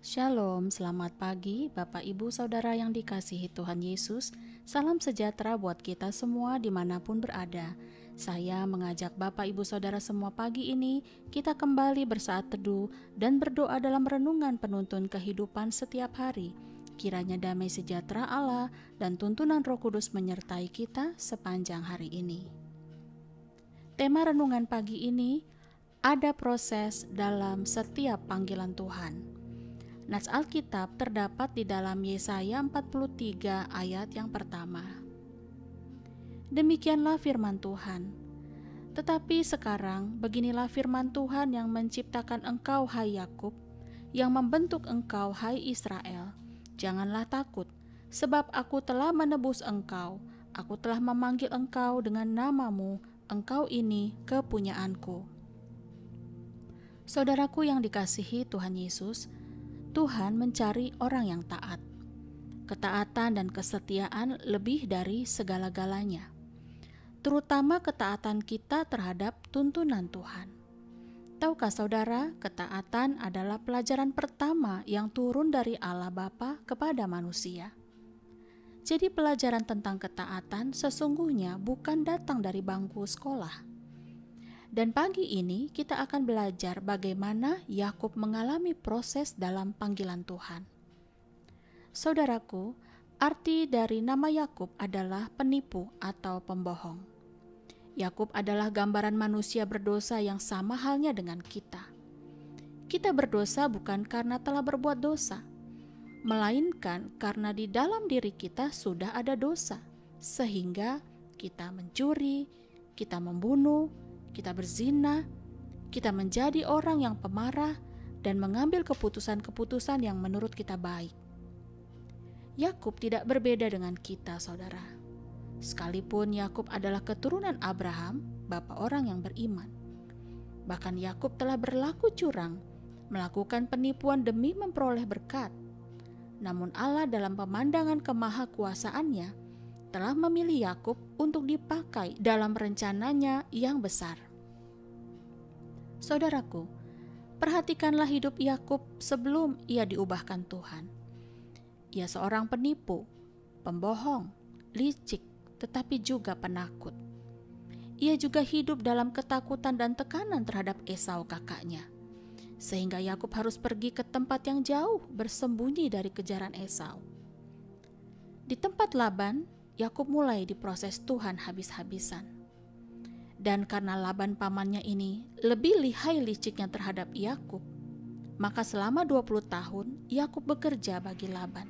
Shalom, selamat pagi Bapak Ibu Saudara yang dikasihi Tuhan Yesus. Salam sejahtera buat kita semua dimanapun berada. Saya mengajak Bapak Ibu Saudara semua pagi ini kita kembali bersaat teduh dan berdoa dalam renungan penuntun kehidupan setiap hari. Kiranya damai sejahtera Allah dan tuntunan Roh Kudus menyertai kita sepanjang hari ini. Tema renungan pagi ini, ada proses dalam setiap panggilan Tuhan. Nats Alkitab terdapat di dalam Yesaya 43 ayat yang pertama. Demikianlah firman Tuhan. Tetapi sekarang beginilah firman Tuhan yang menciptakan engkau hai Yakub, yang membentuk engkau hai Israel. Janganlah takut, sebab aku telah menebus engkau. Aku telah memanggil engkau dengan namamu, engkau ini kepunyaanku. Saudaraku yang dikasihi Tuhan Yesus, Tuhan mencari orang yang taat. Ketaatan dan kesetiaan lebih dari segala-galanya, terutama ketaatan kita terhadap tuntunan Tuhan. Tahukah saudara, ketaatan adalah pelajaran pertama yang turun dari Allah Bapa kepada manusia. Jadi pelajaran tentang ketaatan sesungguhnya bukan datang dari bangku sekolah. Dan pagi ini kita akan belajar bagaimana Yakub mengalami proses dalam panggilan Tuhan. Saudaraku, arti dari nama Yakub adalah penipu atau pembohong. Yakub adalah gambaran manusia berdosa yang sama halnya dengan kita. Kita berdosa bukan karena telah berbuat dosa, melainkan karena di dalam diri kita sudah ada dosa, sehingga kita mencuri, kita membunuh, kita berzina, kita menjadi orang yang pemarah dan mengambil keputusan-keputusan yang menurut kita baik. Yakub tidak berbeda dengan kita, saudara. Sekalipun Yakub adalah keturunan Abraham, bapa orang yang beriman. Bahkan Yakub telah berlaku curang, melakukan penipuan demi memperoleh berkat. Namun Allah dalam pemandangan kemahakuasaannya telah memilih Yakub untuk dipakai dalam rencananya yang besar. Saudaraku, perhatikanlah hidup Yakub sebelum ia diubahkan Tuhan. Ia seorang penipu, pembohong, licik, tetapi juga penakut. Ia juga hidup dalam ketakutan dan tekanan terhadap Esau kakaknya, sehingga Yakub harus pergi ke tempat yang jauh bersembunyi dari kejaran Esau. Di tempat Laban, Yakub mulai diproses Tuhan habis-habisan. Dan karena Laban pamannya ini lebih lihai liciknya terhadap Yakub, maka selama 20 tahun Yakub bekerja bagi Laban.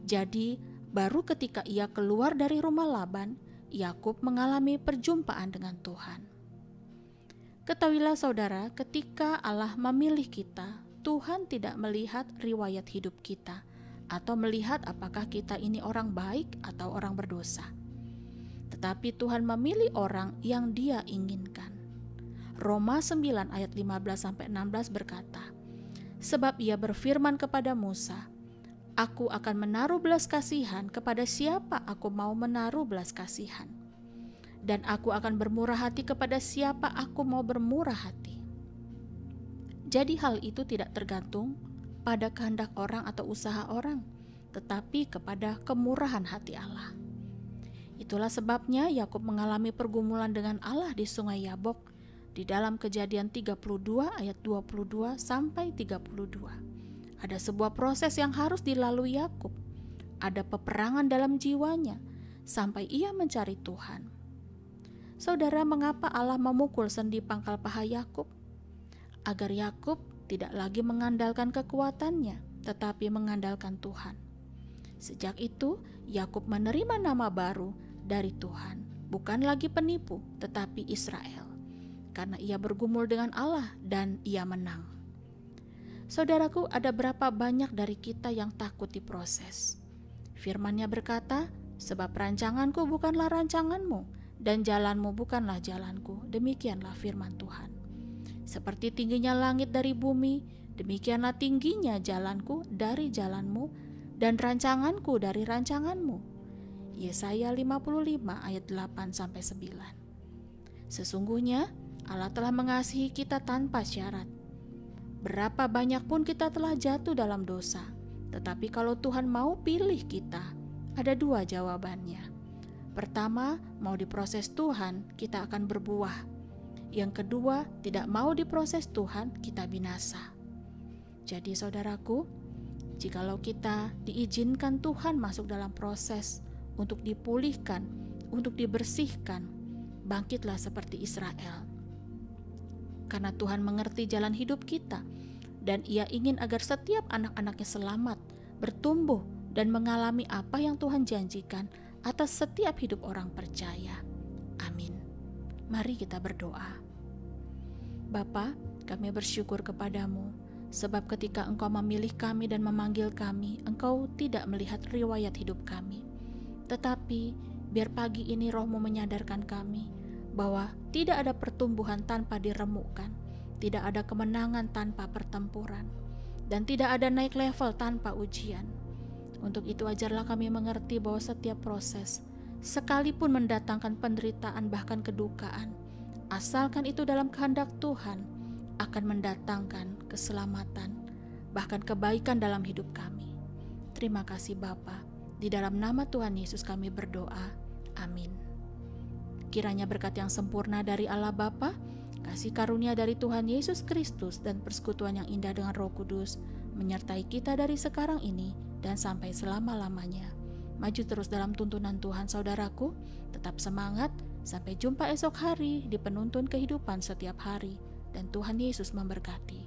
Jadi baru ketika ia keluar dari rumah Laban, Yakub mengalami perjumpaan dengan Tuhan. Ketahuilah saudara, ketika Allah memilih kita, Tuhan tidak melihat riwayat hidup kita, atau melihat apakah kita ini orang baik atau orang berdosa. Tetapi Tuhan memilih orang yang Dia inginkan. Roma 9 ayat 15-16 berkata, sebab Ia berfirman kepada Musa, aku akan menaruh belas kasihan kepada siapa aku mau menaruh belas kasihan, dan aku akan bermurah hati kepada siapa aku mau bermurah hati. Jadi hal itu tidak tergantung pada kehendak orang atau usaha orang, tetapi kepada kemurahan hati Allah. Itulah sebabnya Yakub mengalami pergumulan dengan Allah di sungai Yabok di dalam Kejadian 32 ayat 22 sampai 32. Ada sebuah proses yang harus dilalui Yakub. Ada peperangan dalam jiwanya sampai ia mencari Tuhan. Saudara, mengapa Allah memukul sendi pangkal paha Yakub? Agar Yakub tidak lagi mengandalkan kekuatannya, tetapi mengandalkan Tuhan. Sejak itu, Yakub menerima nama baru dari Tuhan, bukan lagi penipu, tetapi Israel, karena ia bergumul dengan Allah dan ia menang. Saudaraku, ada berapa banyak dari kita yang takut diproses? Firman-Nya berkata, sebab rancanganku bukanlah rancanganmu, dan jalanmu bukanlah jalanku. Demikianlah firman Tuhan. Seperti tingginya langit dari bumi, demikianlah tingginya jalanku dari jalanmu, dan rancanganku dari rancanganmu. Yesaya 55 ayat 8-9. Sesungguhnya Allah telah mengasihi kita tanpa syarat. Berapa banyak pun kita telah jatuh dalam dosa, tetapi kalau Tuhan mau pilih kita, ada dua jawabannya. Pertama, mau diproses Tuhan, kita akan berbuah. Yang kedua, tidak mau diproses Tuhan, kita binasa. Jadi saudaraku, jikalau kita diizinkan Tuhan masuk dalam proses untuk dipulihkan, untuk dibersihkan, bangkitlah seperti Israel. Karena Tuhan mengerti jalan hidup kita, dan Ia ingin agar setiap anak-anaknya selamat, bertumbuh, dan mengalami apa yang Tuhan janjikan atas setiap hidup orang percaya. Amin. Mari kita berdoa. Bapa, kami bersyukur kepadamu, sebab ketika Engkau memilih kami dan memanggil kami, Engkau tidak melihat riwayat hidup kami. Tetapi, biar pagi ini Roh-Mu menyadarkan kami, bahwa tidak ada pertumbuhan tanpa diremukkan, tidak ada kemenangan tanpa pertempuran, dan tidak ada naik level tanpa ujian. Untuk itu ajarlah kami mengerti bahwa setiap proses, sekalipun mendatangkan penderitaan bahkan kedukaan, asalkan itu dalam kehendak Tuhan, akan mendatangkan keselamatan, bahkan kebaikan dalam hidup kami. Terima kasih Bapa, di dalam nama Tuhan Yesus kami berdoa. Amin. Kiranya berkat yang sempurna dari Allah Bapa, kasih karunia dari Tuhan Yesus Kristus, dan persekutuan yang indah dengan Roh Kudus menyertai kita dari sekarang ini dan sampai selama-lamanya. Maju terus dalam tuntunan Tuhan saudaraku, tetap semangat, sampai jumpa esok hari di penuntun kehidupan setiap hari, dan Tuhan Yesus memberkati.